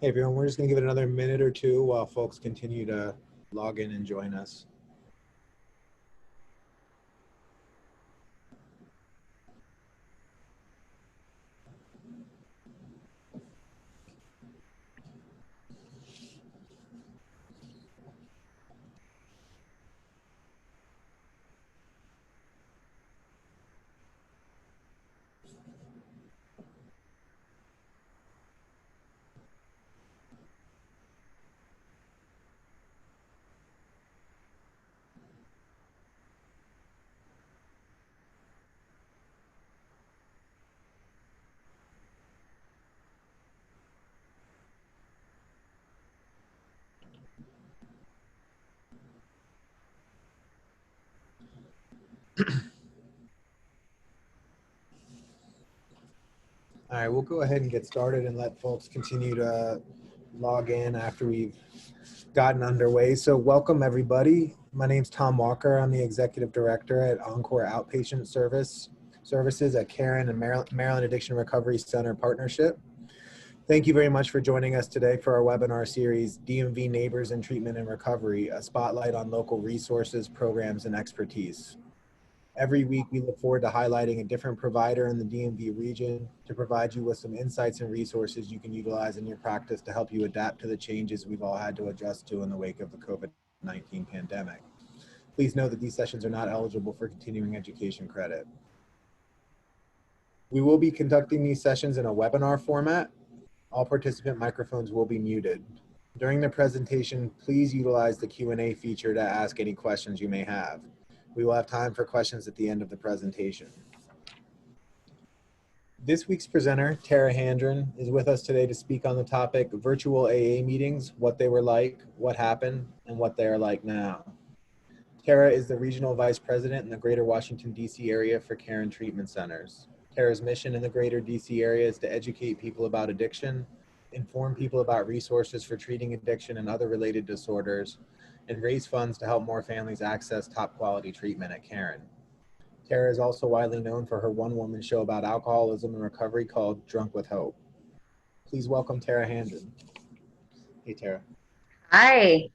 Hey everyone, we're just going to give it another minute or two while folks continue to log in and join us. All right, we'll go ahead and get started and let folks continue to log in after we've gotten underway. So welcome everybody. My name's Tom Walker. I'm the Executive Director at Encore Outpatient Services at Caron and Maryland Addiction Recovery Center Partnership. Thank you very much for joining us today for our webinar series, DMV Neighbors in Treatment and Recovery, a spotlight on local resources, programs, and expertise. Every week, we look forward to highlighting a different provider in the DMV region to provide you with some insights and resources you can utilize in your practice to help you adapt to the changes we've all had to adjust to in the wake of the COVID-19 pandemic. Please note that these sessions are not eligible for continuing education credit. We will be conducting these sessions in a webinar format. All participant microphones will be muted. During the presentation, please utilize the Q&A feature to ask any questions you may have. We will have time for questions at the end of the presentation. This week's presenter, Tara Handren, is with us today to speak on the topic virtual AA meetings, what they were like, what happened, and what they are like now. Tara is the Regional Vice President in the Greater Washington, D.C. area for Caron Treatment Centers. Tara's mission in the Greater D.C. area is to educate people about addiction, inform people about resources for treating addiction and other related disorders, and raise funds to help more families access top quality treatment at Caron. Tara is also widely known for her one-woman show about alcoholism and recovery called Drunk with Hope. Please welcome Tara Handren. Hey, Tara. Hi.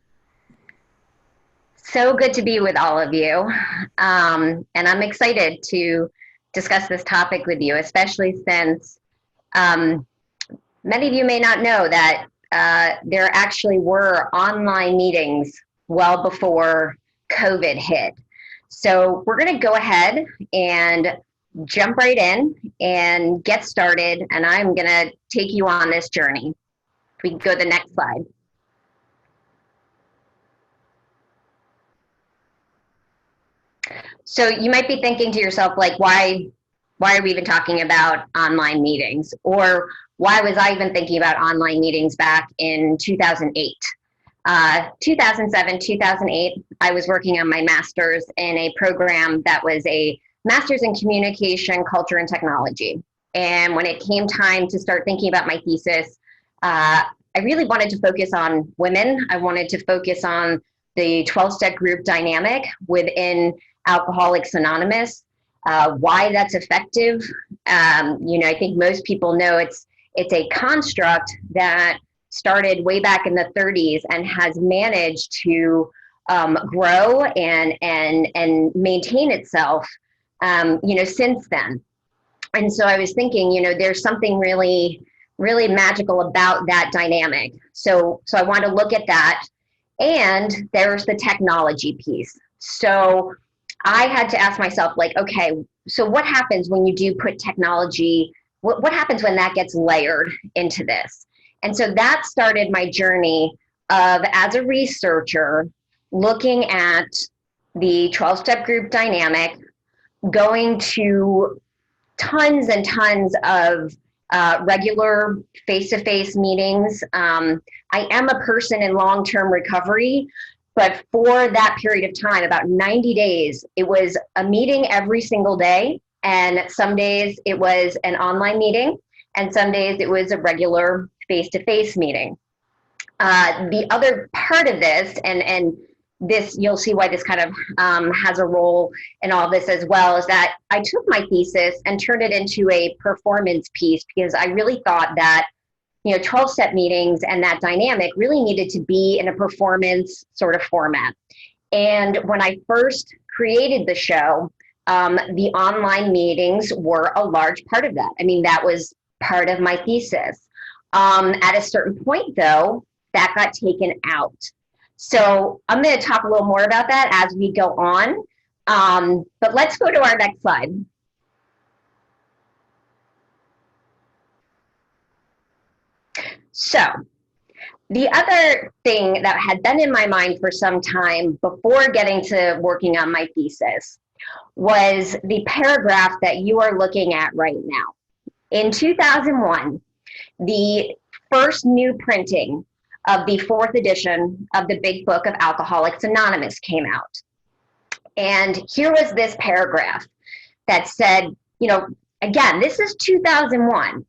So good to be with all of you. And I'm excited to discuss this topic with you, especially since many of you may not know that there actually were online meetings well before COVID hit. So we're going to go ahead and jump right in and get started, and I'm going to take you on this journey. If we can go to the next slide. So you might be thinking to yourself, like, why are we even talking about online meetings? Or why was I even thinking about online meetings back in 2008? 2007, 2008, I was working on my master's in a program that was a master's in communication, culture, and technology. And when it came time to start thinking about my thesis, I really wanted to focus on women. I wanted to focus on the 12-step group dynamic within Alcoholics Anonymous, why that's effective. I think most people know it's a construct that started way back in the 30s and has managed to grow and maintain itself, since then. And so I was thinking, there's something really, really magical about that dynamic. So I want to look at that. And there's the technology piece. So I had to ask myself, like, okay, so what happens when you do put technology, what happens when that gets layered into this? And so that started my journey of, as a researcher, looking at the 12-step group dynamic, going to tons and tons of regular face-to-face meetings. I am a person in long-term recovery, but for that period of time, about 90 days, it was a meeting every single day. And some days it was an online meeting, and some days it was a regular face-to-face meeting. The other part of this, and this, you'll see why this kind of has a role in all this as well, is that I took my thesis and turned it into a performance piece, because I really thought that 12-step meetings and that dynamic really needed to be in a performance sort of format. And when I first created the show, the online meetings were a large part of that. I mean, that was part of my thesis. At a certain point, though, that got taken out. So I'm going to talk a little more about that as we go on. But let's go to our next slide. So the other thing that had been in my mind for some time before getting to working on my thesis was the paragraph that you are looking at right now. In 2001, the first new printing of the 4th edition of the Big Book of Alcoholics Anonymous came out. And here was this paragraph that said, again, this is 2001.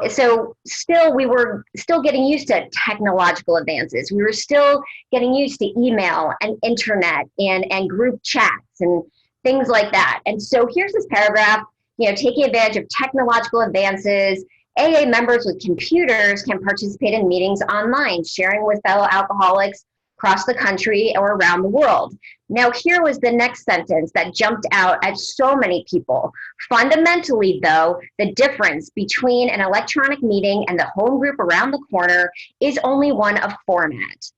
So still we were still getting used to technological advances. We were still getting used to email and internet and group chats and things like that. And so here's this paragraph, taking advantage of technological advances, AA members with computers can participate in meetings online, sharing with fellow alcoholics across the country or around the world. Now, here was the next sentence that jumped out at so many people. Fundamentally, though, the difference between an electronic meeting and the home group around the corner is only one of format.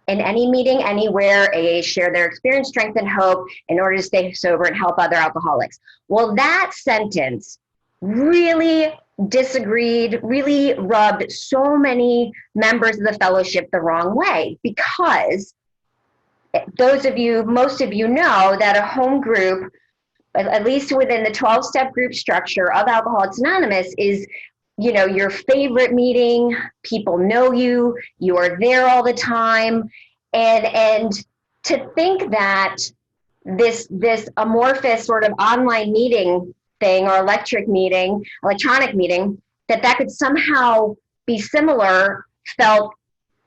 In any meeting, anywhere, AAs share their experience, strength, and hope in order to stay sober and help other alcoholics. Well, that sentence really disagreed, really rubbed so many members of the fellowship the wrong way, because most of you know that a home group, at least within the 12-step group structure of Alcoholics Anonymous, is your favorite meeting. People know you, you are there all the time. And to think that this amorphous sort of online meeting thing or electronic meeting, that could somehow be similar felt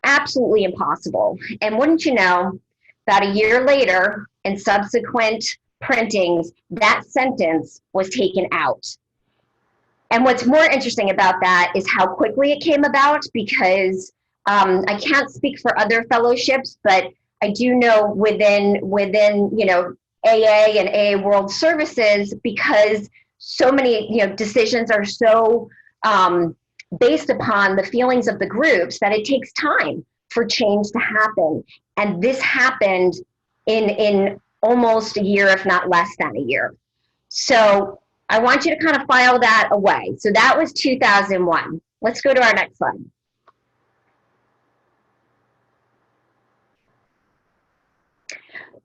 absolutely impossible. And wouldn't you know, about a year later, in subsequent printings, that sentence was taken out. And what's more interesting about that is how quickly it came about, because I can't speak for other fellowships, but I do know within AA and AA World Services, because so many decisions are so based upon the feelings of the groups, that it takes time for change to happen. And this happened in almost a year, if not less than a year. So I want you to kind of file that away. So that was 2001. Let's go to our next slide.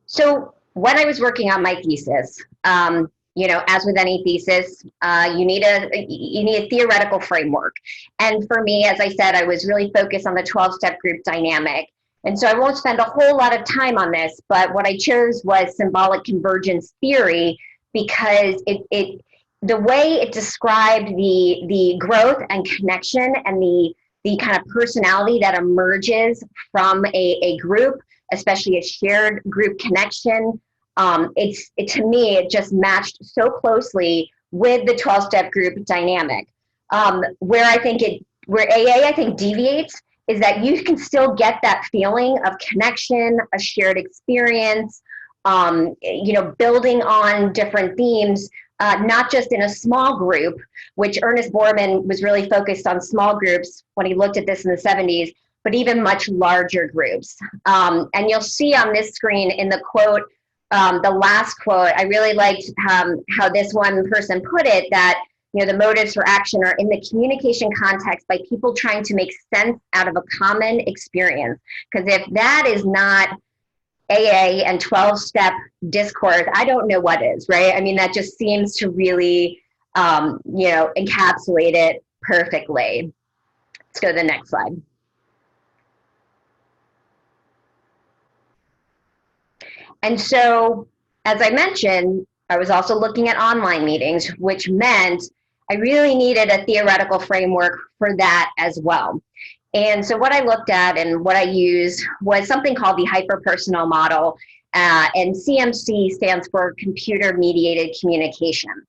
So when I was working on my thesis, as with any thesis, you need a theoretical framework. And for me, as I said, I was really focused on the 12-step group dynamic. And so I won't spend a whole lot of time on this, but what I chose was symbolic convergence theory, because the way it described the growth and connection and the kind of personality that emerges from a group, especially a shared group connection, to me, it just matched so closely with the 12-step group dynamic. Where AA, I think, deviates is that you can still get that feeling of connection, a shared experience, building on different themes, not just in a small group, which Ernest Borman was really focused on small groups when he looked at this in the 70s, but even much larger groups. And you'll see on this screen in the quote, the last quote, I really liked how this one person put it, that the motives for action are in the communication context by people trying to make sense out of a common experience. Because if that is not AA and 12-step discourse, I don't know what is, right? I mean, that just seems to really, encapsulate it perfectly. Let's go to the next slide. And so, as I mentioned, I was also looking at online meetings, which meant I really needed a theoretical framework for that as well. And so what I looked at and what I used was something called the hyperpersonal model, and CMC stands for computer-mediated communication.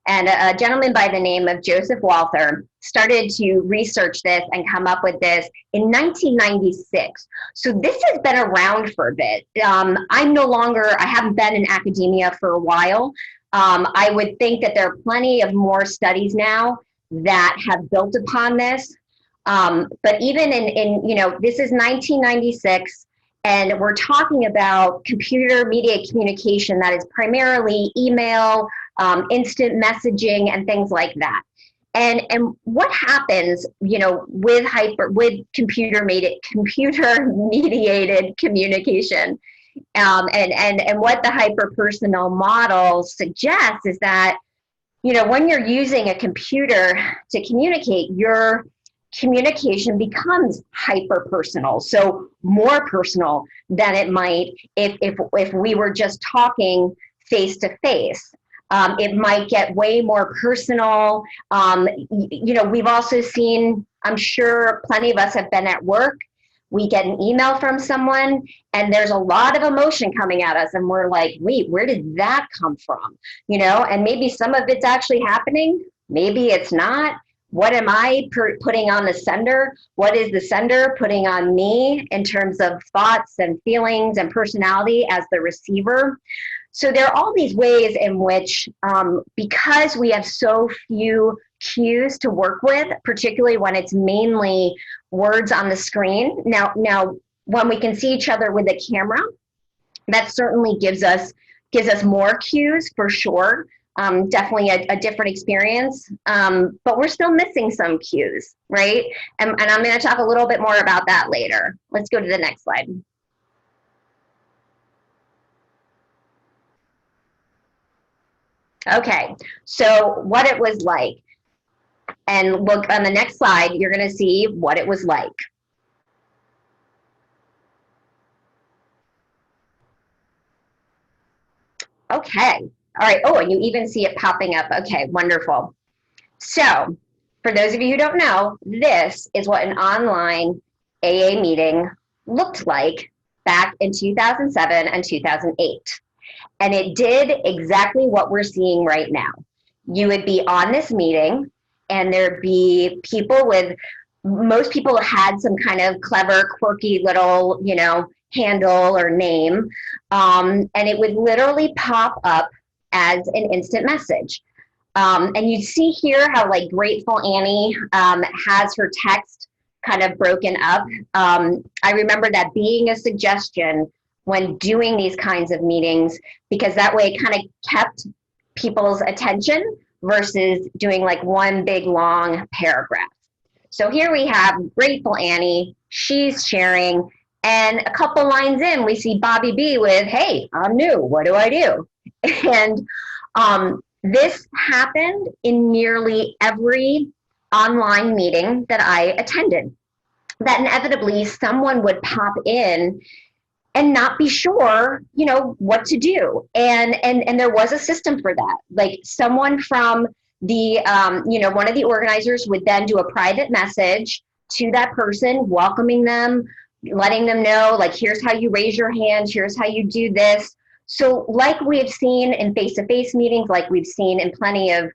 And a gentleman by the name of Joseph Walther started to research this and come up with this in 1996. So this has been around for a bit. I haven't been in academia for a while. I would think that there are plenty of more studies now that have built upon this. But even this is 1996, and we're talking about computer-mediated communication that is primarily email, instant messaging, and things like that. And what happens, with computer-mediated communication, and what the hyper-personal model suggests is that, when you're using a computer to communicate, your communication becomes hyper-personal, so more personal than it might if we were just talking face-to-face. It might get way more personal. We've also seen, I'm sure plenty of us have been at work. We get an email from someone and there's a lot of emotion coming at us and we're like, wait, where did that come from? And maybe some of it's actually happening. Maybe it's not. What am I putting on the sender? What is the sender putting on me in terms of thoughts and feelings and personality as the receiver? So there are all these ways in which, because we have so few cues to work with, particularly when it's mainly words on the screen. Now, when we can see each other with a camera, that certainly gives us more cues for sure. Definitely a different experience, but we're still missing some cues, right? And I'm going to talk a little bit more about that later. Let's go to the next slide. Okay, so what it was like. And look on the next slide, you're going to see what it was like. Okay. All right. Oh, and you even see it popping up. Okay, wonderful. So for those of you who don't know, this is what an online AA meeting looked like back in 2007 and 2008. And it did exactly what we're seeing right now. You would be on this meeting and there'd be people most people had some kind of clever, quirky little, handle or name. And it would literally pop up as an instant message. And you see here how like Grateful Annie has her text kind of broken up. I remember that being a suggestion when doing these kinds of meetings, because that way it kind of kept people's attention versus doing like one big long paragraph. So here we have Grateful Annie, she's sharing, and a couple lines in, we see Bobby B with, hey, I'm new, what do I do? And this happened in nearly every online meeting that I attended, that inevitably someone would pop in and not be sure, what to do. And there was a system for that. Like someone from the, one of the organizers would then do a private message to that person, welcoming them, letting them know, like, here's how you raise your hand, here's how you do this. So like we've seen in face-to-face meetings, like we've seen in plenty of,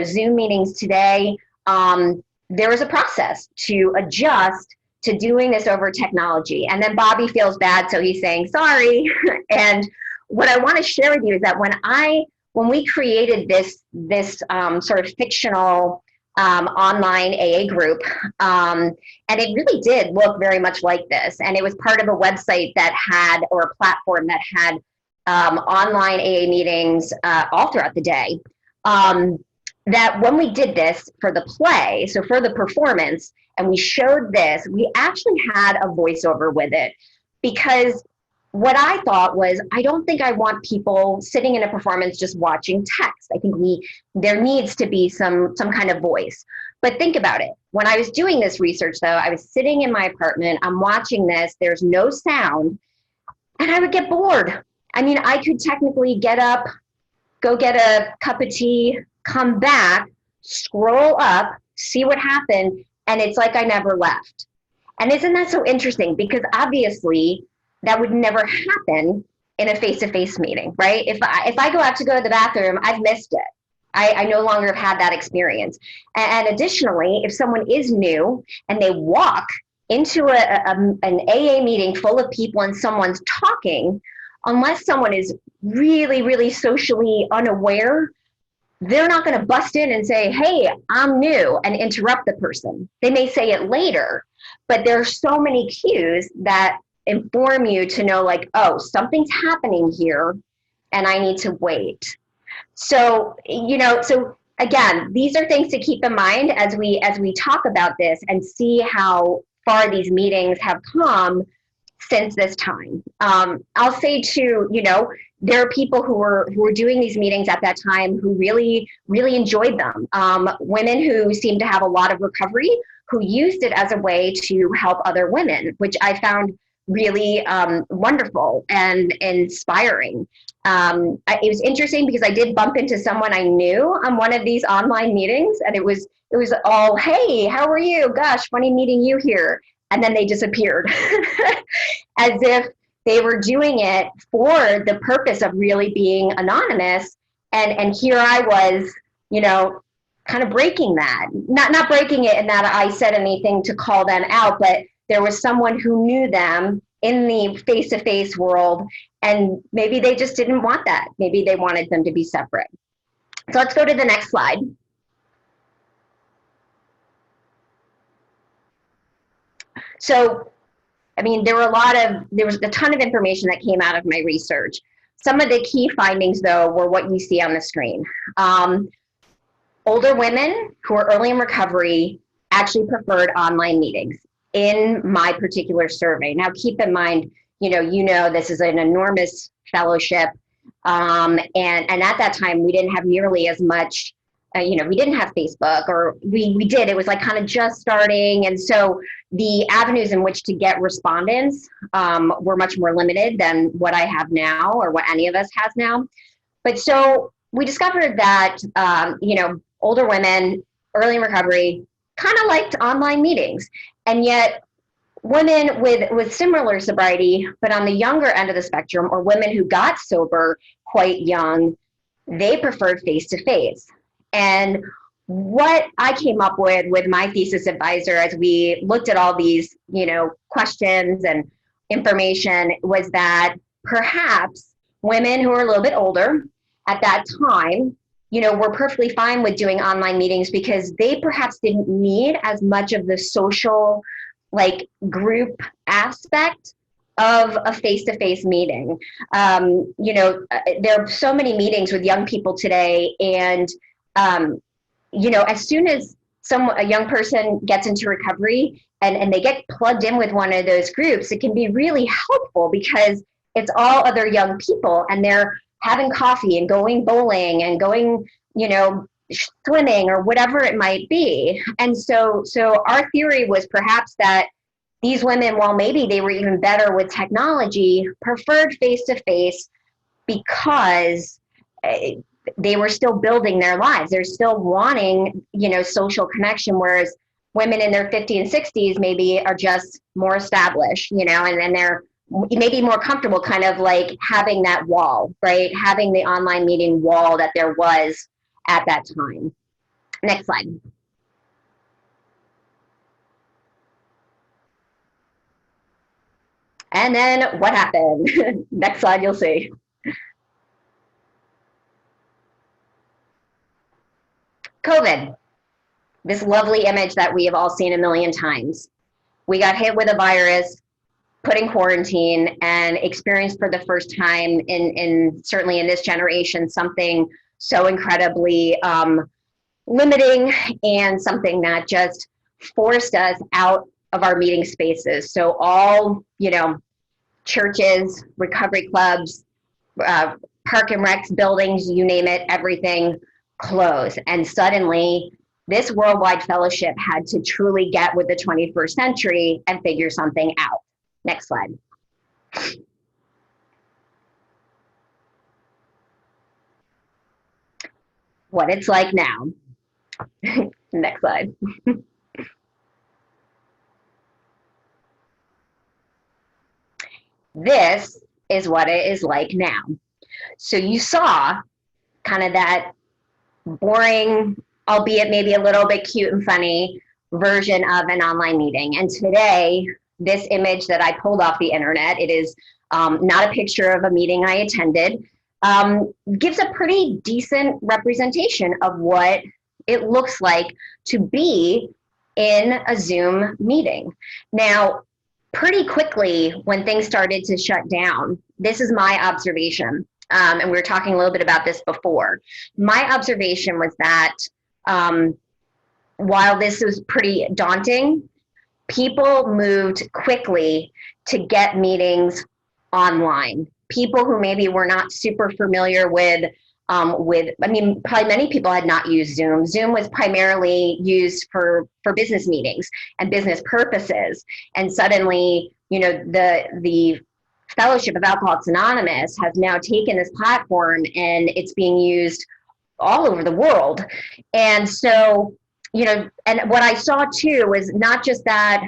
Zoom meetings today, there is a process to adjust to doing this over technology. And then Bobby feels bad, so he's saying, sorry. And what I want to share with you is that when we created this sort of fictional online AA group, and it really did look very much like this. And it was part of a website that had, or a platform that had online AA meetings all throughout the day. That when we did this for the play, so for the performance, and we showed this, we actually had a voiceover with it, because what I thought was, I don't think I want people sitting in a performance just watching text. I think there needs to be some kind of voice. But think about it. When I was doing this research, though, I was sitting in my apartment, I'm watching this, there's no sound, and I would get bored. I mean, I could technically get up, go get a cup of tea, come back, scroll up, see what happened, and it's like I never left. And isn't that so interesting? Because obviously that would never happen in a face-to-face meeting, right? If I go out to go to the bathroom, I've missed it. I no longer have had that experience. And additionally, if someone is new and they walk into an AA meeting full of people and someone's talking, unless someone is really, really socially unaware, they're not going to bust in and say, hey, I'm new, and interrupt the person. They may say it later, but there are so many cues that inform you to know, like, oh, something's happening here and I need to wait. So, so again, these are things to keep in mind as we talk about this and see how far these meetings have come since this time. I'll say too, there are people who were doing these meetings at that time who really, really enjoyed them. Women who seemed to have a lot of recovery, who used it as a way to help other women, which I found really wonderful and inspiring. It was interesting because I did bump into someone I knew on one of these online meetings, and it was all, hey, how are you? Gosh, funny meeting you here. And then they disappeared as if they were doing it for the purpose of really being anonymous. And here I was, kind of breaking that, not breaking it in that I said anything to call them out, but there was someone who knew them in the face-to-face world, and maybe they just didn't want that. Maybe they wanted them to be separate. So let's go to the next slide. So, I mean, there was a ton of information that came out of my research. Some of the key findings, though, were what you see on the screen. Older women who are early in recovery actually preferred online meetings in my particular survey. Now, keep in mind, this is an enormous fellowship. And at that time, we didn't have nearly as much, we didn't have Facebook, or we did, it was like kind of just starting. And so the avenues in which to get respondents were much more limited than what I have now, or what any of us has now. But so we discovered that, older women, early in recovery, kind of liked online meetings. And yet women with similar sobriety, but on the younger end of the spectrum, or women who got sober quite young, they preferred face-to-face. And what I came up with my thesis advisor as we looked at all these, questions and information, was that perhaps women who are a little bit older at that time, were perfectly fine with doing online meetings because they perhaps didn't need as much of the social, like, group aspect of a face-to-face meeting. There are so many meetings with young people today, and as soon as a young person gets into recovery and they get plugged in with one of those groups, it can be really helpful because it's all other young people, and they're having coffee and going bowling and going, swimming or whatever it might be. And so our theory was perhaps that these women, while maybe they were even better with technology, preferred face-to-face because they were still building their lives. They're still wanting, social connection, whereas women in their 50s and 60s maybe are just more established, and they're maybe more comfortable kind of like having that wall, right? Having the online meeting wall that there was at that time. Next slide. And then what happened? Next slide, you'll see. COVID, this lovely image that we have all seen a million times. We got hit with a virus, put in quarantine, and experienced for the first time in certainly in this generation, something so incredibly limiting, and something that just forced us out of our meeting spaces. So all, churches, recovery clubs, park and recs buildings, you name it, everything closed. And suddenly this worldwide fellowship had to truly get with the 21st century and figure something out. Next slide. What it's like now. Next slide. This is what it is like now. So you saw kind of that boring, albeit maybe a little bit cute and funny version of an online meeting. And today, this image that I pulled off the internet, it is not a picture of a meeting I attended, gives a pretty decent representation of what it looks like to be in a Zoom meeting. Now, pretty quickly, when things started to shut down, this is my observation, and we were talking a little bit about this before. My observation was that while this was pretty daunting, people moved quickly to get meetings online. People who maybe were not super familiar with, probably many people had not used Zoom. Zoom was primarily used for business meetings and business purposes. And suddenly, the Fellowship of Alcoholics Anonymous has now taken this platform and it's being used all over the world. And so, and what I saw too was not just that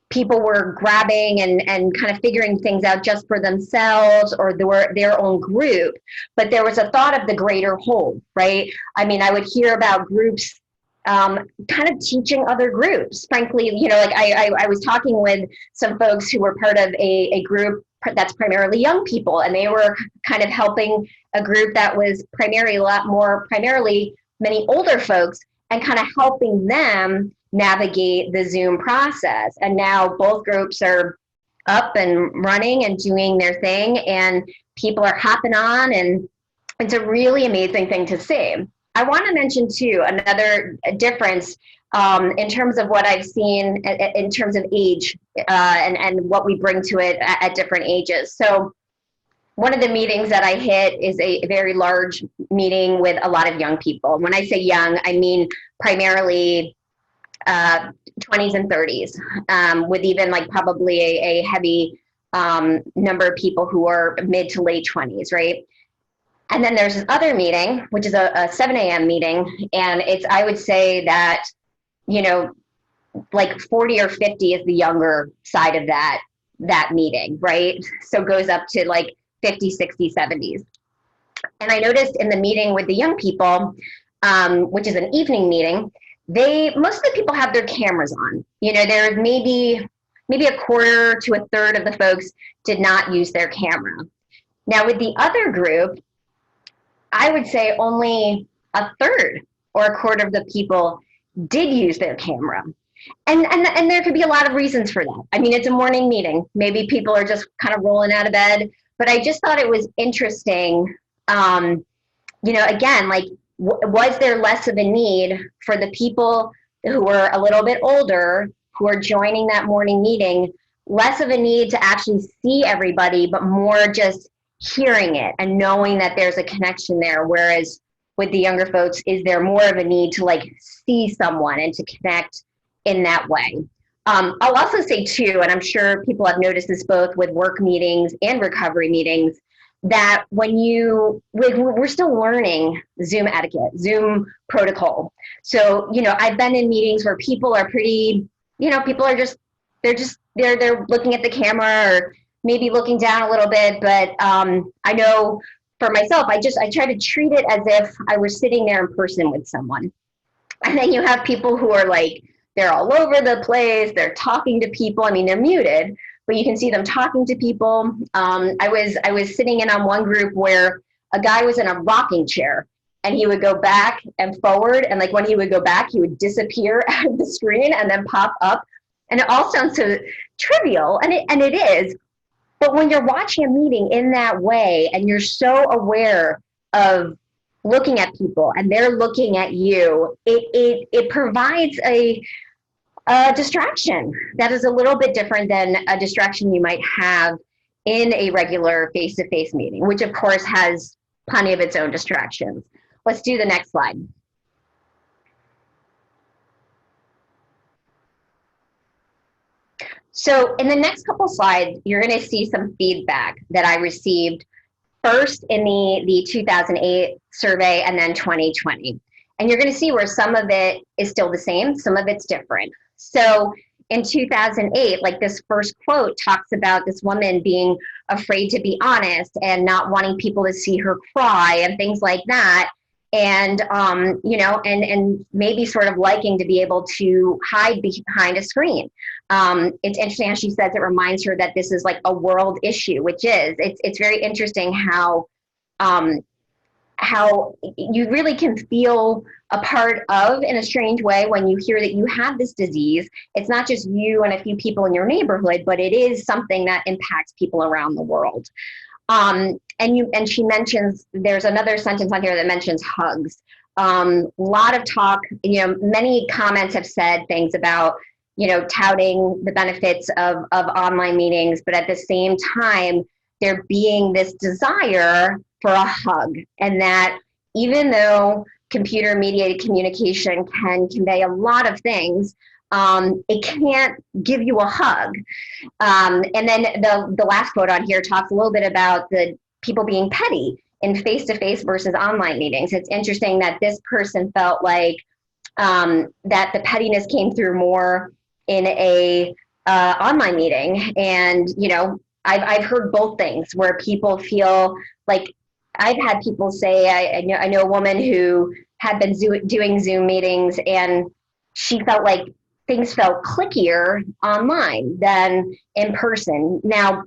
people were grabbing and kind of figuring things out just for themselves or their own group, but there was a thought of the greater whole, right? I mean, I would hear about groups kind of teaching other groups. Frankly, I was talking with some folks who were part of a group that's primarily young people, and they were kind of helping a group that was primarily many older folks, and kind of helping them navigate the Zoom process. And now both groups are up and running and doing their thing, and people are hopping on, and it's a really amazing thing to see. I want to mention too, another difference in terms of what I've seen in terms of age and what we bring to it at different ages. So one of the meetings that I hit is a very large meeting with a lot of young people. When I say young, I mean primarily 20s and 30s, with even like probably a heavy number of people who are mid to late 20s, right? And then there's this other meeting, which is a 7 a.m. meeting, and I would say that, like 40 or 50 is the younger side of that meeting, right? So it goes up to like 50, 60, 70s. And I noticed in the meeting with the young people, which is an evening meeting, most of the people have their cameras on. There's maybe a quarter to a third of the folks did not use their camera. Now with the other group, I would say only a third or a quarter of the people did use their camera. And there could be a lot of reasons for that. I mean, it's a morning meeting. Maybe people are just kind of rolling out of bed, but I just thought it was interesting. Again, like, was there less of a need for the people who were a little bit older, who are joining that morning meeting, less of a need to actually see everybody, but more just hearing it and knowing that there's a connection there? Whereas with the younger folks, is there more of a need to like see someone and to connect in that way? I'll also say too, and I'm sure people have noticed this both with work meetings and recovery meetings, that we're still learning Zoom etiquette, Zoom protocol. So, I've been in meetings where people are pretty, people are they're looking at the camera or maybe looking down a little bit, but I know for myself, I try to treat it as if I was sitting there in person with someone. And then you have people who are like, they're all over the place, they're talking to people. I mean, they're muted, but you can see them talking to people. I was sitting in on one group where a guy was in a rocking chair and he would go back and forward. And like when he would go back, he would disappear out of the screen and then pop up. And it all sounds so trivial, and it is. But when you're watching a meeting in that way and you're so aware of looking at people and they're looking at you, it provides a distraction that is a little bit different than a distraction you might have in a regular face-to-face meeting, which of course has plenty of its own distractions. Let's do the next slide. So in the next couple slides, you're going to see some feedback that I received first in the 2008 survey and then 2020. And you're going to see where some of it is still the same, some of it's different. So in 2008, like this first quote talks about this woman being afraid to be honest and not wanting people to see her cry and things like that. and and maybe sort of liking to be able to hide behind a screen. It's interesting how she says it reminds her that this is like a world issue, which is, it's very interesting how you really can feel a part of, in a strange way, when you hear that you have this disease. It's not just you and a few people in your neighborhood, but it is something that impacts people around the world. And she mentions, there's another sentence on here that mentions hugs. Lot of talk, many comments have said things about, touting the benefits of online meetings, but at the same time, there being this desire for a hug, and that even though computer mediated communication can convey a lot of things, it can't give you a hug. And then the last quote on here talks a little bit about the people being petty in face-to-face versus online meetings. It's interesting that this person felt like that the pettiness came through more in a online meeting. And, I've heard both things, where people feel like, I've had people say, I know a woman who had been doing Zoom meetings, and she felt like things felt clickier online than in person. Now,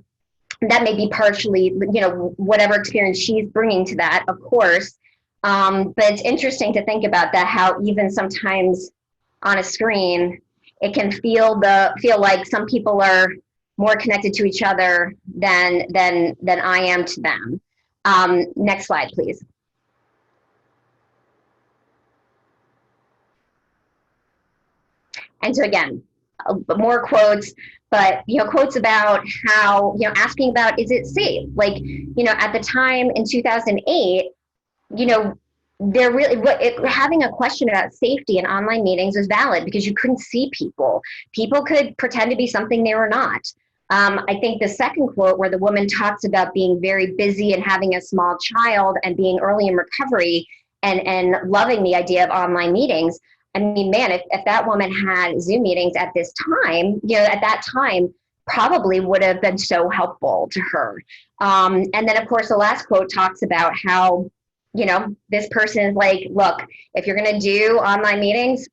that may be partially, whatever experience she's bringing to that, of course. But it's interesting to think about that, how even sometimes on a screen, it can feel like some people are more connected to each other than I am to them. Next slide, please. And so again, more quotes, but quotes about how, asking about, is it safe? Like, at the time in 2008, having a question about safety in online meetings is valid, because you couldn't see people. People could pretend to be something they were not. I think the second quote, where the woman talks about being very busy and having a small child and being early in recovery and loving the idea of online meetings. I mean, man, if that woman had Zoom meetings at this time, at that time, probably would have been so helpful to her. And then, of course, the last quote talks about how, this person is like, look, if you're going to do online meetings,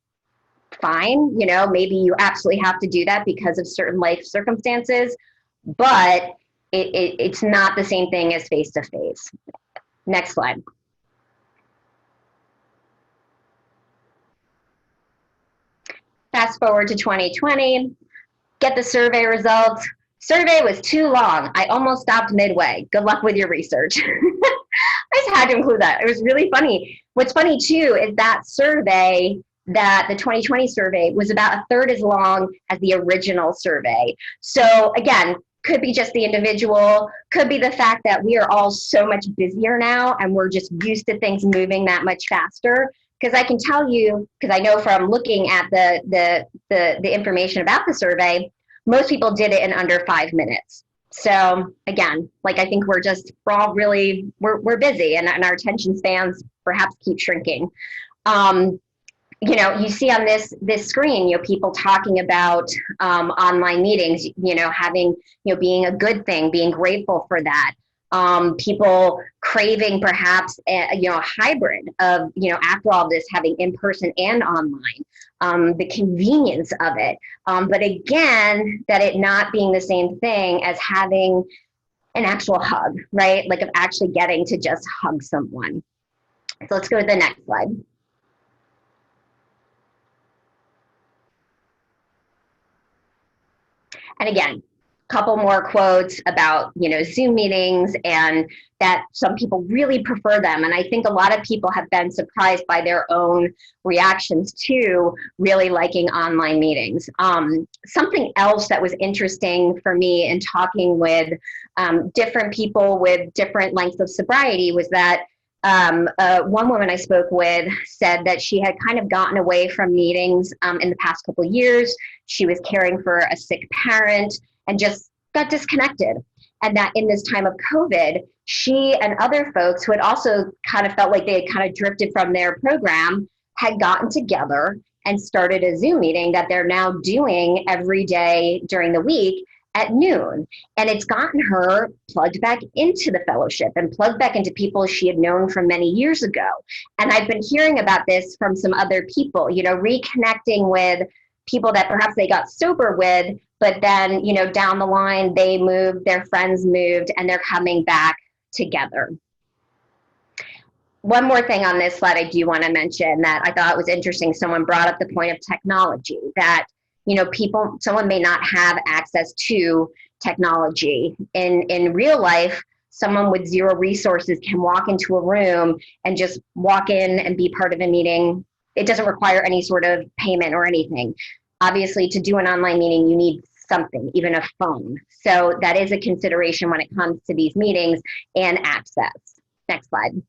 fine, maybe you absolutely have to do that because of certain life circumstances, but it's not the same thing as face-to-face. Next slide. Fast forward to 2020, get the survey results. Survey was too long. I almost stopped midway. Good luck with your research. I just had to include that. It was really funny. What's funny too is that survey, that the 2020 survey, was about a third as long as the original survey. So again, could be just the individual, could be the fact that we are all so much busier now and we're just used to things moving that much faster. Because I can tell you, because I know from looking at the information about the survey, most people did it in under 5 minutes. So again, like, I think we're all really, we're busy, and our attention spans perhaps keep shrinking. You see on this screen, people talking about online meetings, having, being a good thing, being grateful for that. People craving perhaps a hybrid of, after all this, having in-person and online, the convenience of it. But again, that it not being the same thing as having an actual hug, right? Like, of actually getting to just hug someone. So let's go to the next slide. And again, couple more quotes about, Zoom meetings, and that some people really prefer them. And I think a lot of people have been surprised by their own reactions to really liking online meetings. Something else that was interesting for me in talking with different people with different lengths of sobriety was that one woman I spoke with said that she had kind of gotten away from meetings in the past couple of years. She was caring for a sick parent and just got disconnected. And that in this time of COVID, she and other folks who had also kind of felt like they had kind of drifted from their program had gotten together and started a Zoom meeting that they're now doing every day during the week. at noon. And it's gotten her plugged back into the fellowship and plugged back into people she had known from many years ago. And I've been hearing about this from some other people, you know, reconnecting with people that perhaps they got sober with, but then, you know, down the line, they moved, their friends moved, and they're coming back together. One more thing on this slide I do want to mention that I thought was interesting. Someone brought up the point of technology, that, you know, someone may not have access to technology. In real life, someone with zero resources can walk into a room and just walk in and be part of a meeting. It doesn't require any sort of payment or anything. Obviously, to do an online meeting, you need something, even a phone. So that is a consideration when it comes to these meetings and access. Next slide.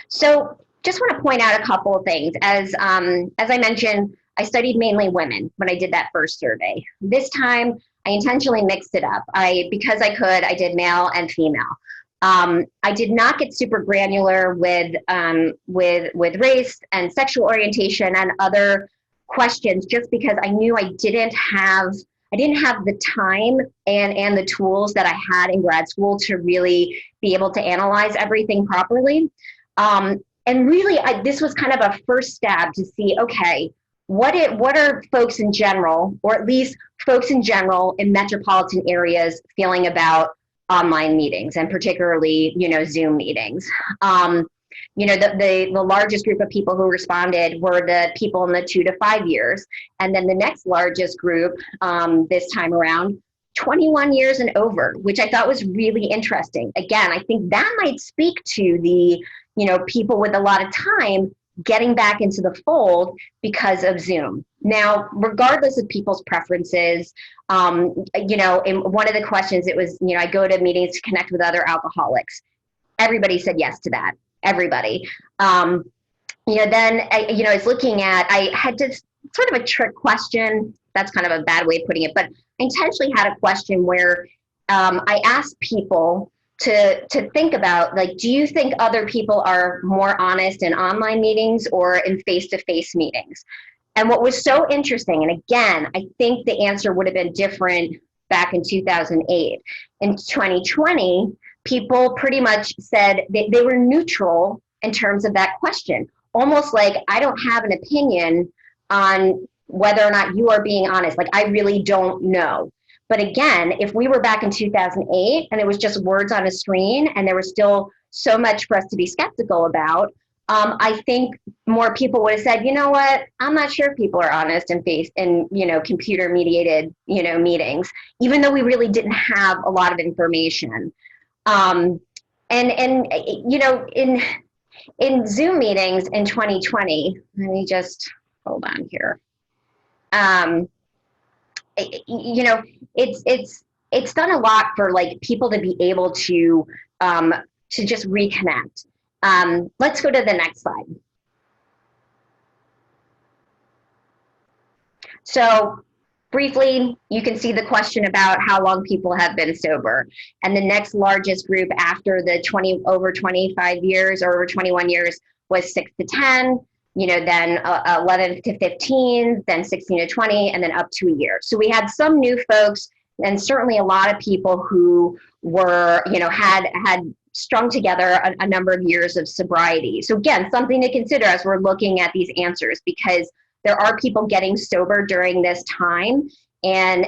So just want to point out a couple of things. As I mentioned, I studied mainly women when I did that first survey. This time, I intentionally mixed it up. Because I could, I did male and female. I did not get super granular with race and sexual orientation and other questions, just because I knew I didn't have the time and the tools that I had in grad school to really be able to analyze everything properly. And really, this was kind of a first stab to see, okay, what are folks in general, or at least folks in general in metropolitan areas, feeling about online meetings, and particularly, you know, Zoom meetings. You know, the largest group of people who responded were the people in the 2 to 5 years. And then the next largest group this time around, 21 years and over, which I thought was really interesting. Again, I think that might speak to the, you know, people with a lot of time getting back into the fold because of Zoom. Now, regardless of people's preferences, you know, in one of the questions, it was, you know, I go to meetings to connect with other alcoholics. Everybody said yes to that. Everybody. You know, then, you know, I was looking at, I had just sort of a trick question. That's kind of a bad way of putting it, but I intentionally had a question where I asked people to think about, like, do you think other people are more honest in online meetings or in face-to-face meetings? And what was so interesting, and again, I think the answer would have been different back in 2008. In 2020, people pretty much said they were neutral in terms of that question. Almost like, I don't have an opinion on whether or not you are being honest. Like, I really don't know. But again, if we were back in 2008 and it was just words on a screen and there was still so much for us to be skeptical about, I think more people would have said, you know what, I'm not sure if people are honest in you know, computer mediated, you know, meetings, even though we really didn't have a lot of information. And you know, in Zoom meetings in 2020, let me just hold on here. You know, it's done a lot for, like, people to be able to just reconnect. Let's go to the next slide. So briefly, you can see the question about how long people have been sober. And the next largest group after the over 25 years or over 21 years was 6 to 10. You know, then 11 to 15, then 16 to 20, and then up to a year. So we had some new folks, and certainly a lot of people who were, you know, had strung together a number of years of sobriety. So again, something to consider as we're looking at these answers, because there are people getting sober during this time, and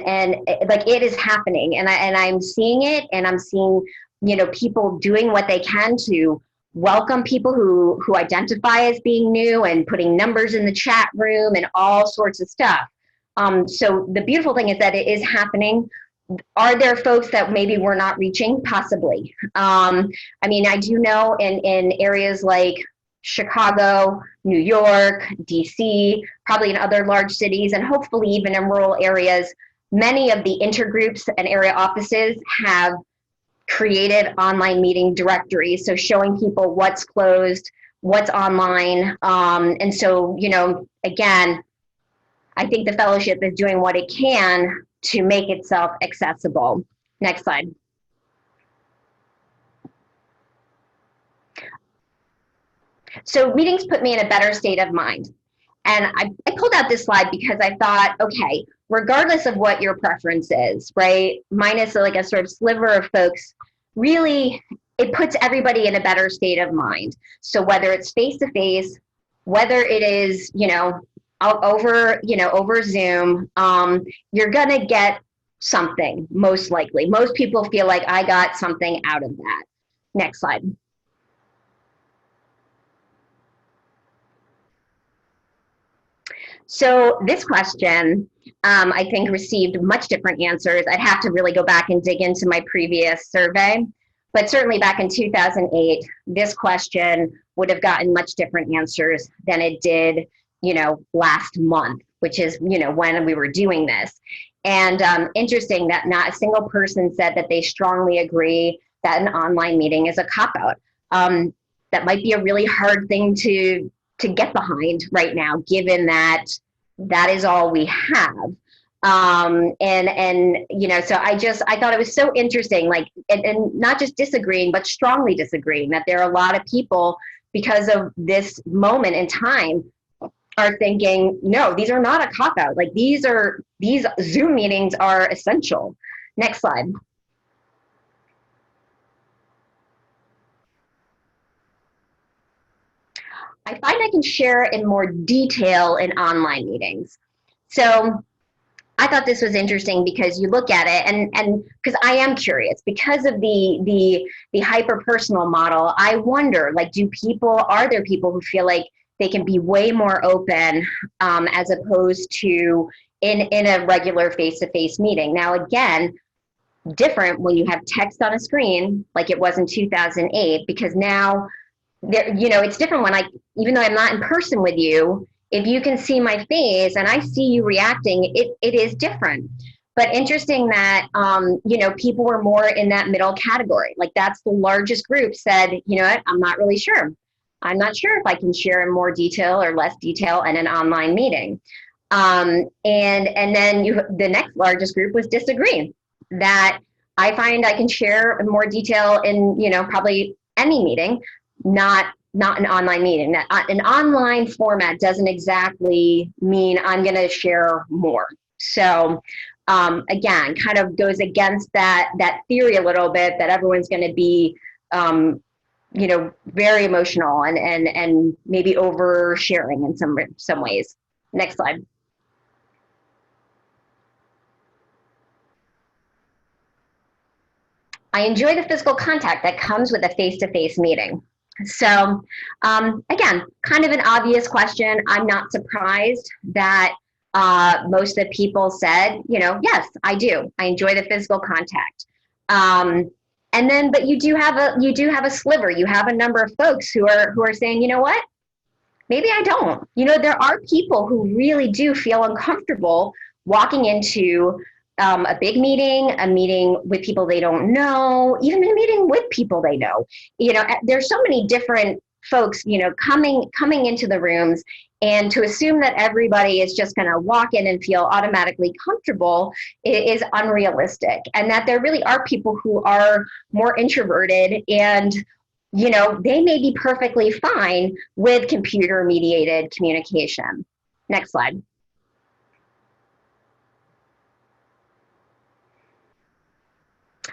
like, it is happening, and I'm seeing it, and I'm seeing, you know, people doing what they can to welcome people who identify as being new, and putting numbers in the chat room and all sorts of stuff. So the beautiful thing is that it is happening. Are there folks that maybe we're not reaching? Possibly. I mean, I do know in areas like Chicago, New York, DC, probably in other large cities, and hopefully even in rural areas, many of the intergroups and area offices have created online meeting directories, so showing people what's closed, what's online. And so, you know, again, I think the fellowship is doing what it can to make itself accessible. Next slide. So meetings put me in a better state of mind. And I pulled out this slide because I thought, okay, regardless of what your preference is, right, minus like a sort of sliver of folks, really, it puts everybody in a better state of mind. So whether it's face-to-face, whether it is, over Zoom, you're gonna get something, most likely. Most people feel like I got something out of that. Next slide. So this question, I think, received much different answers. I'd have to really go back and dig into my previous survey, but certainly back in 2008, this question would have gotten much different answers than it did, last month, which is, when we were doing this. And interesting that not a single person said that they strongly agree that an online meeting is a cop-out. That might be a really hard thing to get behind right now, given that that is all we have. So I thought it was so interesting, like, and not just disagreeing, but strongly disagreeing, that there are a lot of people, because of this moment in time, are thinking, no, these are not a cop-out. Like, these Zoom meetings are essential. Next slide. I find I can share in more detail in online meetings. So I thought this was interesting because you look at it, and because I am curious, because of the hyper-personal model, I wonder, like, are there people who feel like they can be way more open as opposed to in a regular face-to-face meeting? Now, again, different when you have text on a screen like it was in 2008, because now it's different when even though I'm not in person with you, if you can see my face and I see you reacting, it is different. But interesting that, people were more in that middle category. Like, that's the largest group said, you know what, I'm not really sure. I'm not sure if I can share in more detail or less detail in an online meeting. And then the next largest group was disagreeing, that I find I can share in more detail in, probably any meeting, not an online meeting. That an online format doesn't exactly mean I'm going to share more. So again, kind of goes against that theory a little bit, that everyone's going to be very emotional and maybe oversharing in some ways. Next slide. I enjoy the physical contact that comes with a face-to-face meeting. So again, kind of an obvious question. I'm not surprised that most of the people said, yes, I do. I enjoy the physical contact. But you do have a sliver. You have a number of folks who are saying, you know what? Maybe I don't. There are people who really do feel uncomfortable walking into a big meeting, a meeting with people they don't know, even a meeting with people they know. There's so many different folks, coming into the rooms, and to assume that everybody is just going to walk in and feel automatically comfortable is unrealistic. And that there really are people who are more introverted, and they may be perfectly fine with computer-mediated communication. Next slide.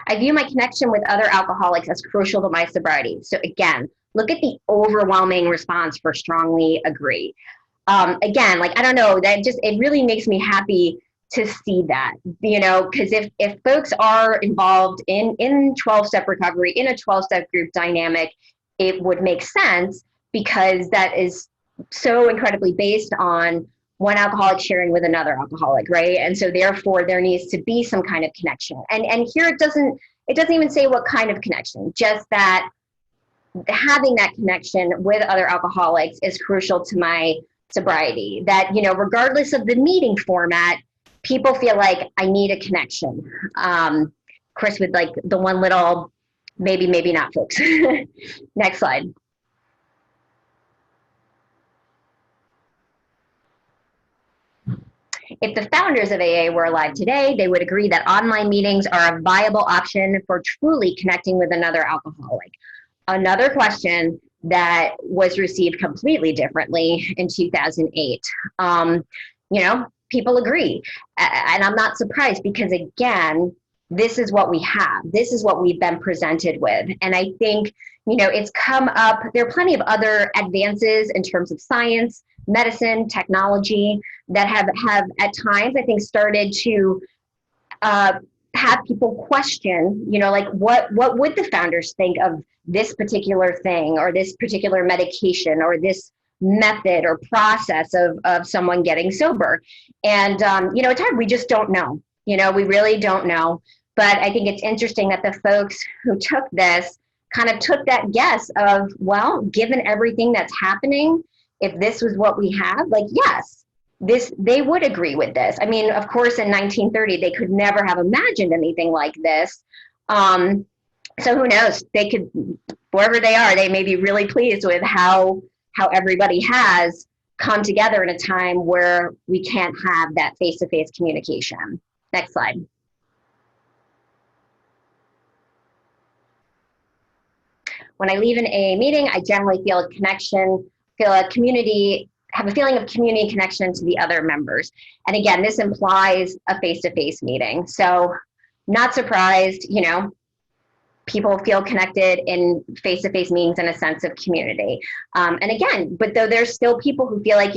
I view my connection with other alcoholics as crucial to my sobriety. So again, look at the overwhelming response for strongly agree. Again, like, I don't know, it really makes me happy to see that, because if folks are involved in 12-step recovery, in a 12-step group dynamic, it would make sense, because that is so incredibly based on one alcoholic sharing with another alcoholic, right? And so therefore there needs to be some kind of connection. And here it doesn't even say what kind of connection, just that having that connection with other alcoholics is crucial to my sobriety. That, regardless of the meeting format, people feel like I need a connection. Chris with like the one little, maybe not, folks. Next slide. If the founders of AA were alive today, they would agree that online meetings are a viable option for truly connecting with another alcoholic. Another question that was received completely differently in 2008. People agree. And I'm not surprised because, again, this is what we have. This is what we've been presented with. And I think, it's come up. There are plenty of other advances in terms of science, medicine, technology that have at times, I think, started to have people question, what would the founders think of this particular thing or this particular medication or this method or process of someone getting sober. And, it's hard. We just don't know. We really don't know. But I think it's interesting that the folks who took this kind of took that guess of, well, given everything that's happening, if this was what we have, yes, they would agree with this. I mean, of course, in 1930, they could never have imagined anything like this. So who knows? They could, wherever they are, they may be really pleased with how everybody has come together in a time where we can't have that face-to-face communication. Next slide. When I leave an AA meeting, I generally feel a connection, have a feeling of community connection to the other members. And again, this implies a face-to-face meeting. So not surprised, people feel connected in face-to-face meetings in a sense of community. And again, but though there's still people who feel like,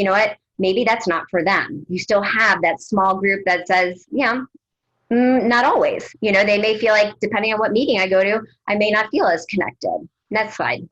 maybe that's not for them. You still have that small group that says, not always. They may feel like, depending on what meeting I go to, I may not feel as connected. Next slide.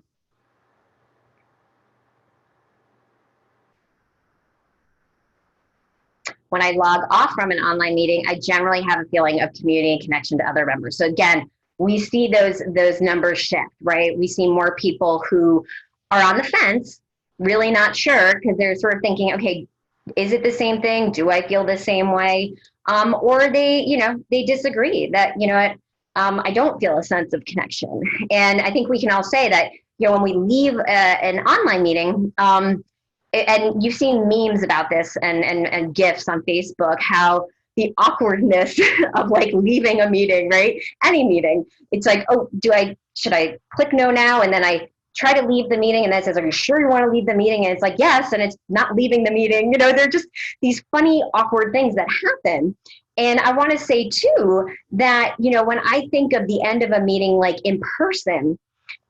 When I log off from an online meeting, I generally have a feeling of community and connection to other members. So again, we see those numbers shift, right? We see more people who are on the fence, really not sure, because they're sort of thinking, okay, is it the same thing? Do I feel the same way? Or they disagree that, I don't feel a sense of connection. And I think we can all say that, when we leave an online meeting, and you've seen memes about this and GIFs on Facebook, how the awkwardness of leaving a meeting, right? Any meeting. It's like, oh, should I click no now? And then I try to leave the meeting and then it says, are you sure you want to leave the meeting? And it's like, yes, and it's not leaving the meeting. They're just these funny, awkward things that happen. And I want to say too, that, when I think of the end of a meeting, in person,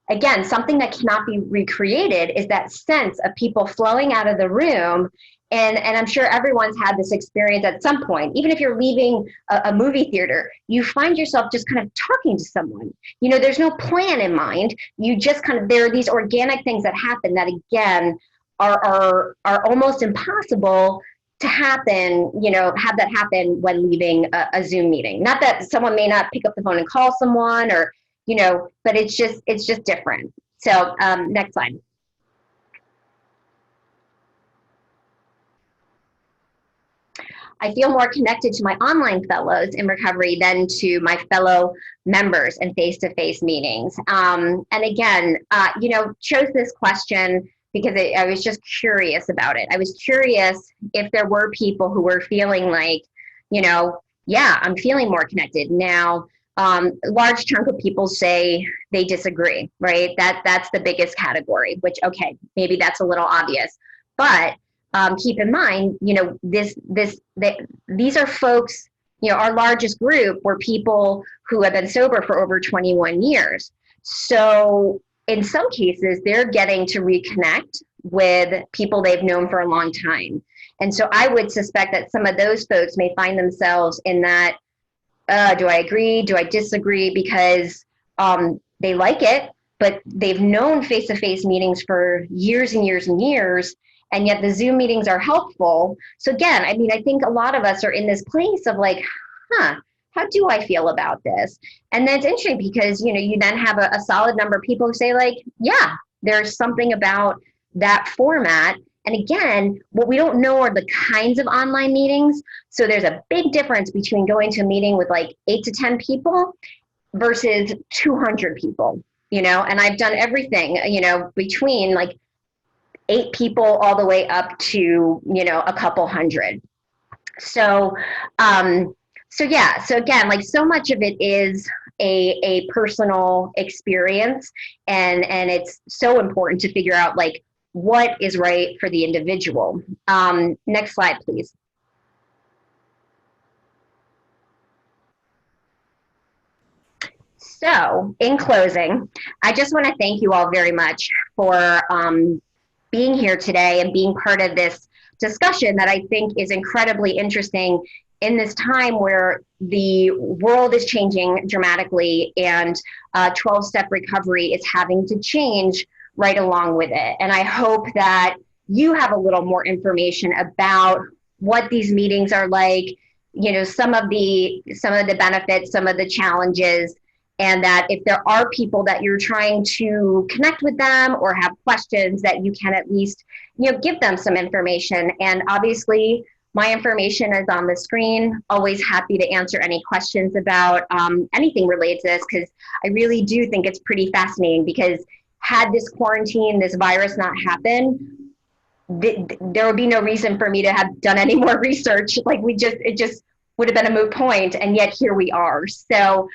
again, something that cannot be recreated is that sense of people flowing out of the room. And I'm sure everyone's had this experience at some point. Even if you're leaving a movie theater, you find yourself just kind of talking to someone. There's no plan in mind. You just there are these organic things that happen that, again, are almost impossible to happen, have that happen when leaving a Zoom meeting. Not that someone may not pick up the phone and call someone or, but it's just different. So next slide. I feel more connected to my online fellows in recovery than to my fellow members in face-to-face meetings. And again, chose this question because I was just curious about it. I was curious if there were people who were feeling like, yeah, I'm feeling more connected. Now, a large chunk of people say they disagree, right? That's the biggest category, which, okay, maybe that's a little obvious. But keep in mind, these are folks, our largest group were people who have been sober for over 21 years. So in some cases, they're getting to reconnect with people they've known for a long time. And so I would suspect that some of those folks may find themselves in that, do I agree? Do I disagree? Because they like it, but they've known face-to-face meetings for years and years and years. And yet the Zoom meetings are helpful. So again, I think a lot of us are in this place of how do I feel about this? And then it's interesting because, you then have a solid number of people who say yeah, there's something about that format. And again, what we don't know are the kinds of online meetings. So there's a big difference between going to a meeting with 8 to 10 people versus 200 people, and I've done everything, between 8 people all the way up to, a couple hundred. So, yeah, so again, so much of it is a personal experience, and it's so important to figure out like what is right for the individual. Next slide, please. So in closing, I just want to thank you all very much for being here today and being part of this discussion that I think is incredibly interesting in this time where the world is changing dramatically, and 12-step recovery is having to change right along with it. And I hope that you have a little more information about what these meetings are like, you know, some of the benefits, some of the challenges, and that if there are people that you're trying to connect with them or have questions, that you can at least, you know, give them some information. And obviously my information is on the screen. Always happy to answer any questions about anything related to this, because I really do think it's pretty fascinating, because had this quarantine, this virus not happen, there would be no reason for me to have done any more research. Like it just would have been a moot point, and yet here we are. So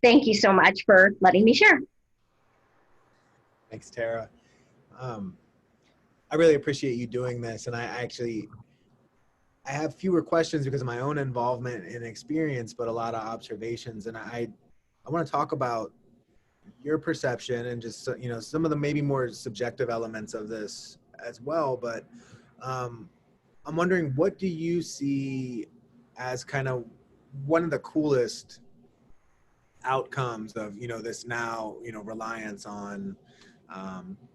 thank you so much for letting me share. Thanks, Tara. I really appreciate you doing this, and I have fewer questions because of my own involvement and experience, but a lot of observations. And I want to talk about your perception and just, you know, some of the maybe more subjective elements of this as well. But I'm wondering, what do you see as kind of one of the coolest outcomes of, you know, this now, you know, reliance on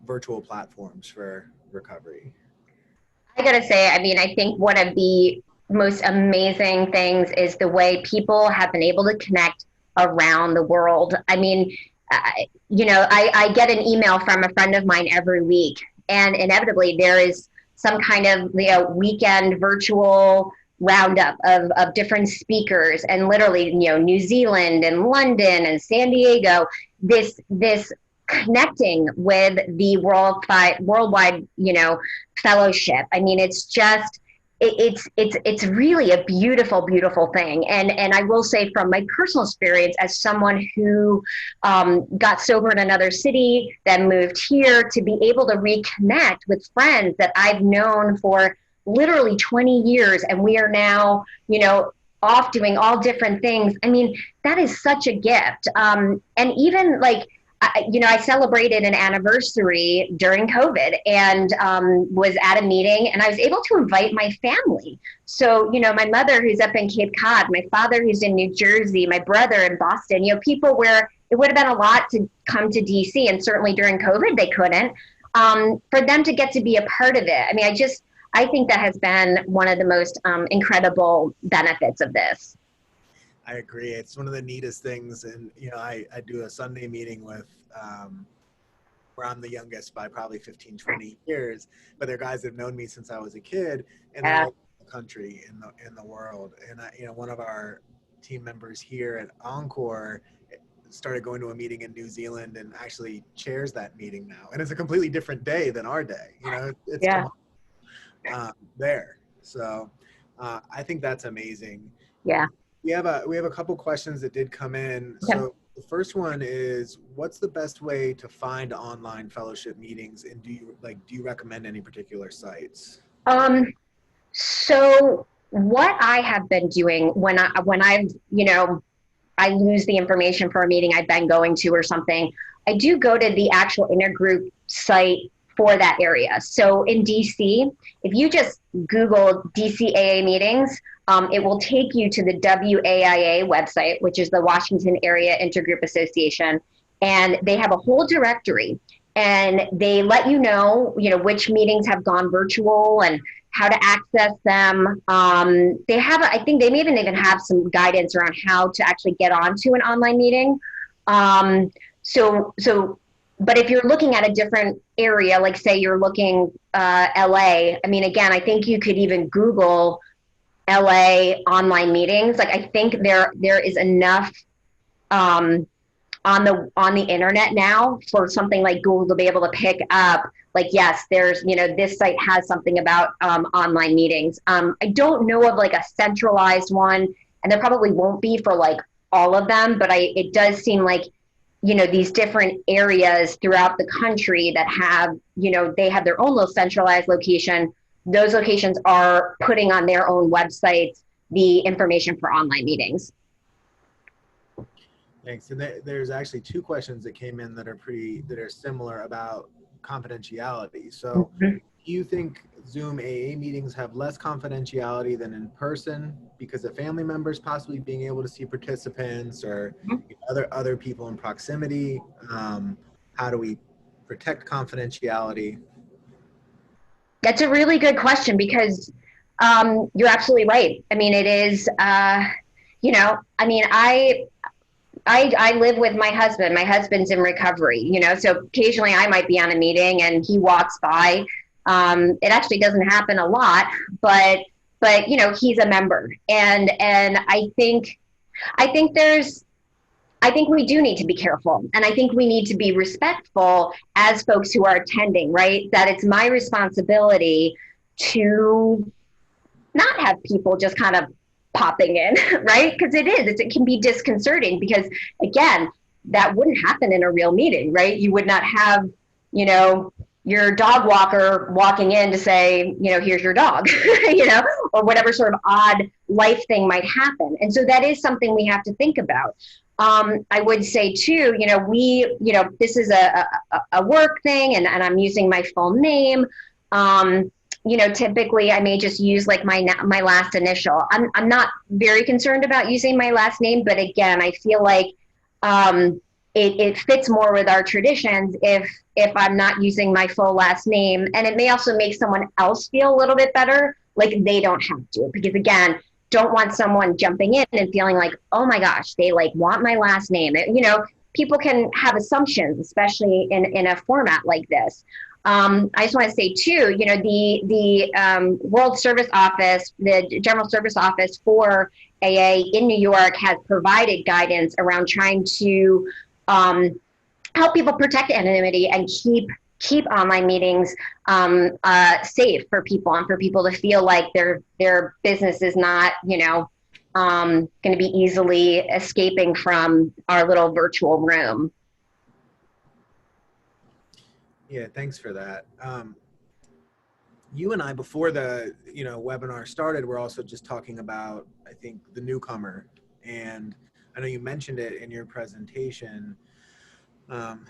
virtual platforms for recovery? I gotta say, I mean, I think one of the most amazing things is the way people have been able to connect around the world. I mean, you know, I get an email from a friend of mine every week, and inevitably there is some kind of, you know, weekend virtual roundup of different speakers, and literally, you know, New Zealand and London and San Diego, this connecting with the worldwide, you know, fellowship. I mean, it's just, it's really a beautiful, beautiful thing. And I will say, from my personal experience as someone who got sober in another city, then moved here, to be able to reconnect with friends that I've known for literally 20 years, and we are now, you know, off doing all different things. I mean, that is such a gift. And even like, you know, I celebrated an anniversary during COVID, and was at a meeting, and I was able to invite my family. So, you know, my mother who's up in Cape Cod, my father who's in New Jersey, my brother in Boston, you know, people where it would have been a lot to come to DC, and certainly during COVID, they couldn't, for them to get to be a part of it. I mean, I think that has been one of the most incredible benefits of this. I agree. It's one of the neatest things. And, you know, I do a Sunday meeting with, where I'm the youngest by probably 15, 20 years, but they're guys that have known me since I was a kid, and they're all in the country, in the world. And you know, one of our team members here at Encore started going to a meeting in New Zealand and actually chairs that meeting now. And it's a completely different day than our day. You know, it's there. So I think that's amazing. Yeah. We have a couple questions that did come in. Okay. So the first one is, what's the best way to find online fellowship meetings, and do you recommend any particular sites? So what I have been doing when I've, you know, I lose the information for a meeting I've been going to or something, I do go to the actual intergroup site for that area. So in DC, if you just Google DCAA meetings, it will take you to the WAIA website, which is the Washington Area Intergroup Association, and they have a whole directory, and they let you know, which meetings have gone virtual and how to access them. They have, I think they may even have some guidance around how to actually get onto an online meeting. But if you're looking at a different area, like say you're looking LA, I mean, again, I think you could even Google LA online meetings. Like, I think there is enough on the internet now for something like Google to be able to pick up, like, yes, there's, this site has something about online meetings. I don't know of like a centralized one, and there probably won't be for like all of them, but it does seem like, these different areas throughout the country that have, they have their own little centralized location. Those locations are putting on their own websites the information for online meetings. Thanks. And there's actually two questions that came in that are similar about confidentiality. So do you think Zoom AA meetings have less confidentiality than in person because of family members possibly being able to see participants or other people in proximity? How do we protect confidentiality? That's a really good question because you're absolutely right. I mean, it is, I live with my husband. My husband's in recovery, so occasionally I might be on a meeting and he walks by. It actually doesn't happen a lot, but he's a member, and I think we do need to be careful, and I think we need to be respectful as folks who are attending, right? That it's my responsibility to not have people just kind of popping in, right? Because it can be disconcerting because, again, that wouldn't happen in a real meeting, right? You would not have, your dog walker walking in to say, here's your dog, or whatever sort of odd life thing might happen. And so that is something we have to think about. I would say too, this is a work thing and I'm using my full name. Typically I may just use like my last initial. I'm not very concerned about using my last name, but again, I feel like it fits more with our traditions if I'm not using my full last name. And it may also make someone else feel a little bit better, like they don't have to, because again, don't want someone jumping in and feeling like, oh my gosh, they like want my last name. People can have assumptions, especially in a format like this. I just want to say too, the World Service Office, the General Service Office for AA in New York has provided guidance around trying to help people protect anonymity and keep online meetings safe for people and for people to feel like their business is not, going to be easily escaping from our little virtual room. Yeah, thanks for that. You and I, before the webinar started, we're also just talking about, I think, the newcomer. And I know you mentioned it in your presentation. I'll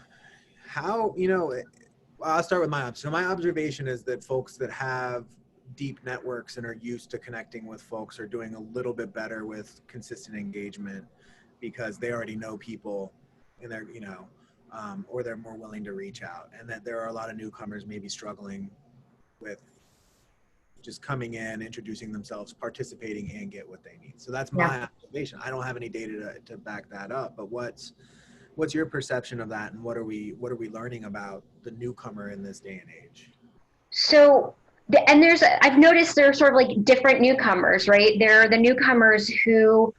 start with my observation. So my observation is that folks that have deep networks and are used to connecting with folks are doing a little bit better with consistent engagement because they already know people and they're, or they're more willing to reach out, and that there are a lot of newcomers maybe struggling with just coming in, introducing themselves, participating, and get what they need. So that's my observation. I don't have any data to back that up, but what's your perception of that, and what are we learning about the newcomer in this day and age? So, I've noticed there are sort of like different newcomers, right? There are the newcomers who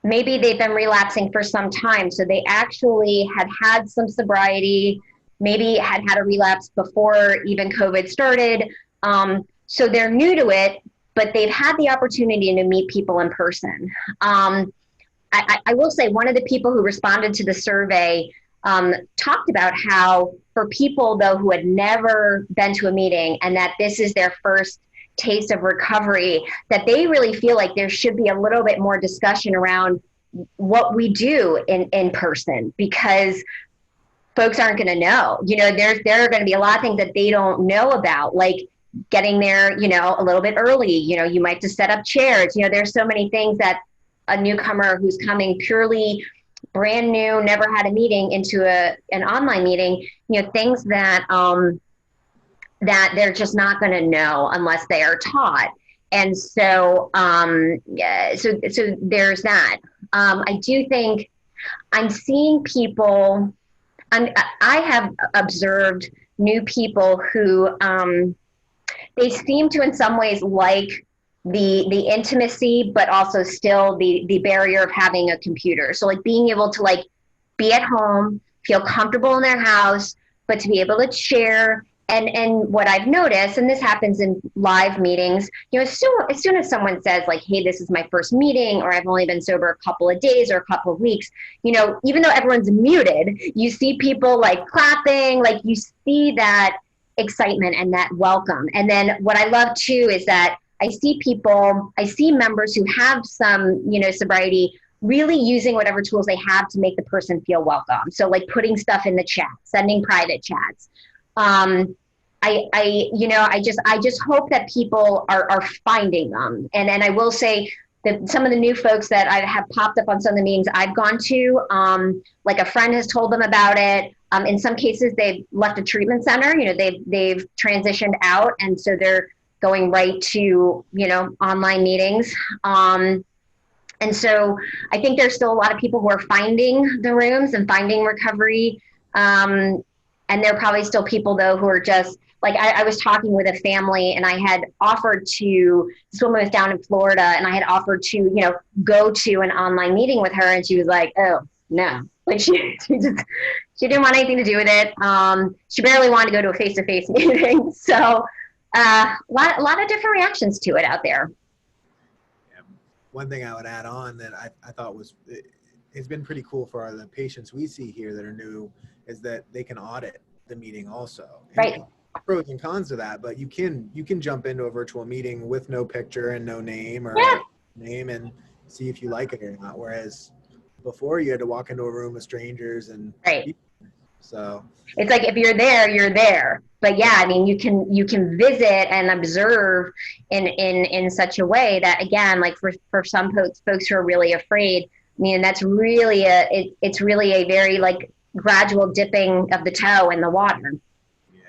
maybe they've been relapsing for some time. So they actually had some sobriety, maybe had a relapse before even COVID started. So they're new to it, but they've had the opportunity to meet people in person. I will say one of the people who responded to the survey talked about how for people though who had never been to a meeting and that this is their first taste of recovery, that they really feel like there should be a little bit more discussion around what we do in person, because folks aren't going to know. There are going to be a lot of things that they don't know about, like getting there, a little bit early. You might just set up chairs. There's so many things that a newcomer who's coming purely brand new, never had a meeting into an online meeting, things that that they're just not going to know unless they are taught. And so, so there's that. I do think I'm seeing people, I have observed new people who, they seem to in some ways like the intimacy, but also still the barrier of having a computer. So like being able to like be at home, feel comfortable in their house, but to be able to share And what I've noticed, and this happens in live meetings, as soon as someone says like, hey, this is my first meeting, or I've only been sober a couple of days or a couple of weeks, even though everyone's muted, you see people like clapping, like you see that excitement and that welcome. And then what I love too is that I see members who have some, sobriety, really using whatever tools they have to make the person feel welcome. So like putting stuff in the chat, sending private chats. I just hope that people are finding them. And I will say that some of the new folks that I have popped up on some of the meetings I've gone to, like a friend has told them about it. In some cases, they've left a treatment center. They've transitioned out, and so they're going right to online meetings. And so I think there's still a lot of people who are finding the rooms and finding recovery. And there are probably still people, though, who are just like, I was talking with a family, and I had offered to, this woman was down in Florida, and I had offered to, go to an online meeting with her. And she was like, oh, no. Like she didn't want anything to do with it. She barely wanted to go to a face-to-face meeting. So a lot of different reactions to it out there. One thing I would add on that I thought it's been pretty cool for the patients we see here that are new is that they can audit the meeting also. Right. Pros and cons to that, but you can jump into a virtual meeting with no picture and no name or name and see if you like it or not. Whereas before you had to walk into a room with strangers and so it's like if you're there, you're there. But yeah, I mean, you can visit and observe in such a way that, again, like for some folks who are really afraid, I mean, that's really it's really a very like gradual dipping of the toe in the water. Yeah,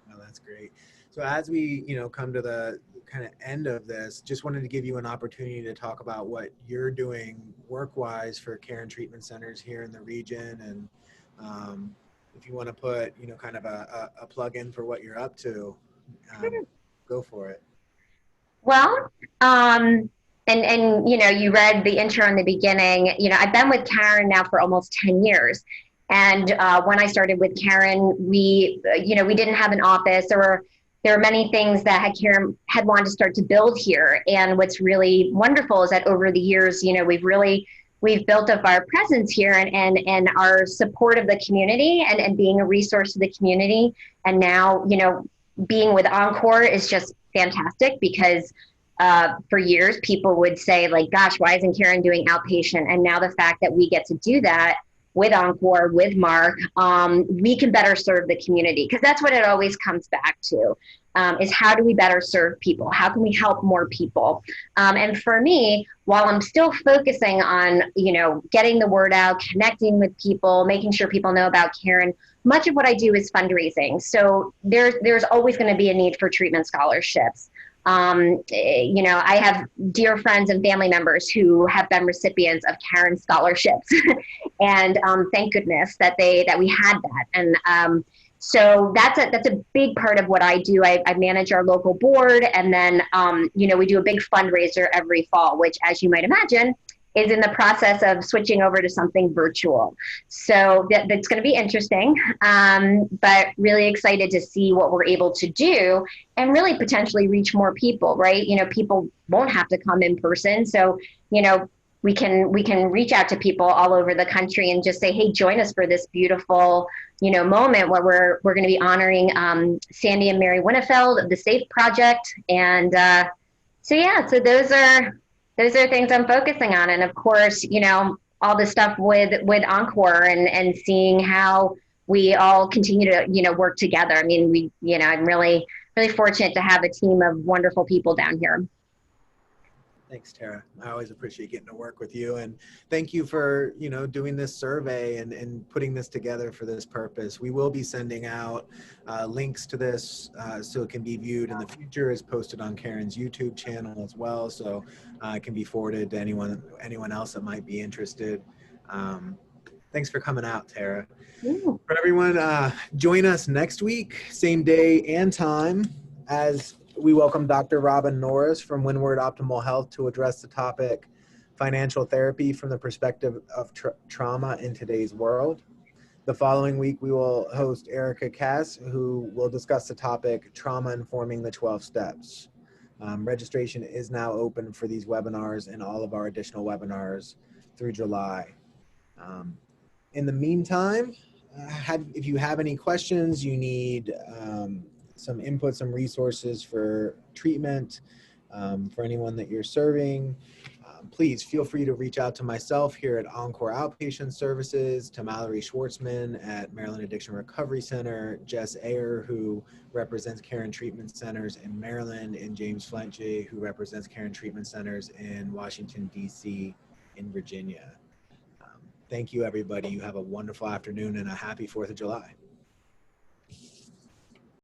no, that's great. So as we come to the kind of end of this, just wanted to give you an opportunity to talk about what you're doing work-wise for Caron treatment centers here in the region, and if you want to put, kind of a plug in for what you're up to, go for it. Well, and you read the intro in the beginning. I've been with Caron now for almost 10 years. And when I started with Caron, we didn't have an office. There were many things that Caron had wanted to start to build here. And what's really wonderful is that over the years, we've built up our presence here and our support of the community and being a resource to the community. And now, being with Encore is just fantastic because for years people would say like, gosh, why isn't Caron doing outpatient? And now the fact that we get to do that with Encore, with Mark, we can better serve the community, because that's what it always comes back to, is how do we better serve people? How can we help more people? And for me, while I'm still focusing on, getting the word out, connecting with people, making sure people know about Caron, much of what I do is fundraising. So there's always going to be a need for treatment scholarships. I have dear friends and family members who have been recipients of Caron scholarships, and thank goodness that we had that. And so that's a big part of what I do. I manage our local board, and then we do a big fundraiser every fall, which, as you might imagine, is in the process of switching over to something virtual. So that's going to be interesting, but really excited to see what we're able to do and really potentially reach more people, right? People won't have to come in person. So, we can reach out to people all over the country and just say, hey, join us for this beautiful, moment where we're going to be honoring Sandy and Mary Winnefeld of the SAFE Project. And so those are things I'm focusing on. And of course, all the stuff with Encore and seeing how we all continue to, work together. I mean, I'm really, really fortunate to have a team of wonderful people down here. Thanks, Tara. I always appreciate getting to work with you, and thank you for, doing this survey and putting this together for this purpose. We will be sending out links to this so it can be viewed in the future, as posted on Caron's YouTube channel as well. So it can be forwarded to anyone else that might be interested. Thanks for coming out, Tara. Ooh. For everyone, join us next week, same day and time, as we welcome Dr. Robin Norris from Windward Optimal Health to address the topic, financial therapy from the perspective of trauma in today's world. The following week, we will host Erica Cass, who will discuss the topic Trauma Informing the 12 Steps. Registration is now open for these webinars and all of our additional webinars through July. In the meantime, if you have any questions, you need some input, some resources for treatment, for anyone that you're serving, please feel free to reach out to myself here at Encore Outpatient Services, to Mallory Schwartzman at Maryland Addiction Recovery Center, Jess Ayer, who represents Caron Treatment Centers in Maryland, and James Fletcher, who represents Caron Treatment Centers in Washington, D.C. in Virginia. Thank you, everybody. You have a wonderful afternoon and a happy 4th of July.